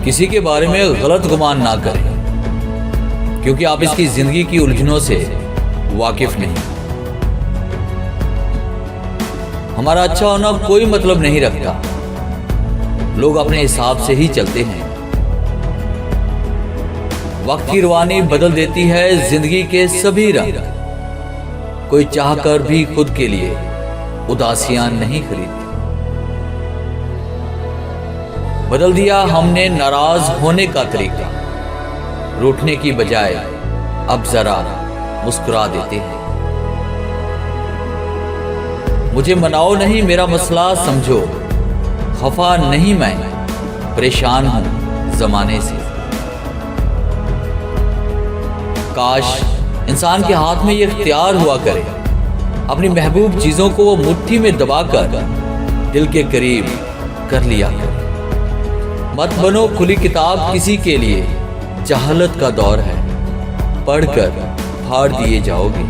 किसी के बारे में गलत गुमान ना करें, क्योंकि आप इसकी जिंदगी की उलझनों से वाकिफ नहीं। हमारा अच्छा होना कोई मतलब नहीं रखता, लोग अपने हिसाब से ही चलते हैं। वक्त की रवानी बदल देती है जिंदगी के सभी रंग। कोई चाहकर भी खुद के लिए उदासियां नहीं खरीदती। बदल दिया हमने नाराज होने का तरीका, रूठने की बजाय अब जरा मुस्कुरा देते हैं। मुझे मनाओ नहीं, मेरा मसला समझो, खफा नहीं मैं, परेशान हूं जमाने से। काश इंसान के हाथ में ये इख्तियार हुआ करे, अपनी महबूब चीजों को वो मुट्ठी में दबाकर दिल के करीब कर लिया करे। मत बनो खुली किताब किसी के लिए, जहालत का दौर है, पढ़कर फाड़ दिए जाओगे।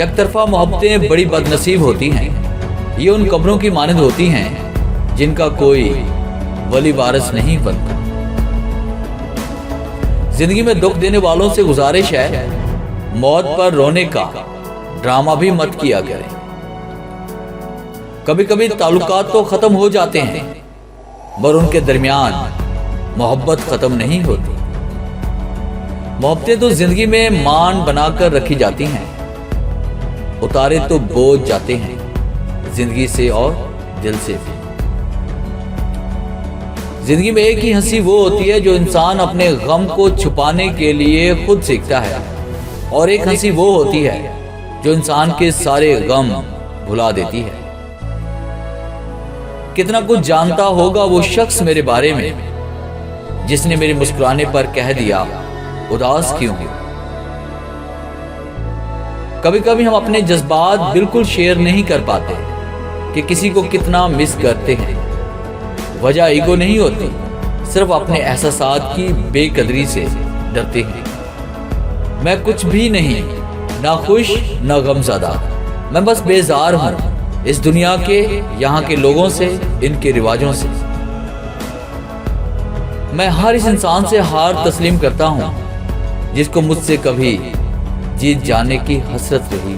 यकतरफा मोहब्बतें बड़ी बदनसीब होती हैं। ये उन कब्रों की मानद होती हैं जिनका कोई वली वारिस नहीं बनता। जिंदगी में दुख देने वालों से गुजारिश है, मौत पर रोने का ड्रामा भी मत किया करें। कभी कभी ताल्लुकात तो खत्म हो जाते हैं, पर उनके दरमियान मोहब्बत खत्म नहीं होती। मोहब्बतें तो जिंदगी में मान बनाकर रखी जाती हैं, उतारे तो बोझ जाते हैं जिंदगी से और दिल से भी। जिंदगी में एक ही हंसी वो होती है जो इंसान अपने गम को छुपाने के लिए खुद सीखता है, और एक हंसी वो होती है जो इंसान के सारे गम भुला देती है। कितना कुछ जानता होगा वो शख्स मेरे बारे में, जिसने मेरे मुस्कुराने पर कह दिया उदास क्यों हो। कभी कभी हम अपने जज्बात बिल्कुल शेयर नहीं कर पाते कि किसी को कितना मिस करते हैं। वजह ईगो नहीं होती, सिर्फ अपने एहसासात की बेकदरी से डरते हैं। मैं कुछ भी नहीं, ना खुश ना गमज़दा, मैं बस बेजार हूं इस दुनिया के, यहाँ के लोगों से, इनके रिवाजों से। मैं हर इस इंसान से हार तस्लीम करता हूं जिसको मुझसे कभी जीत जाने की हसरत रही।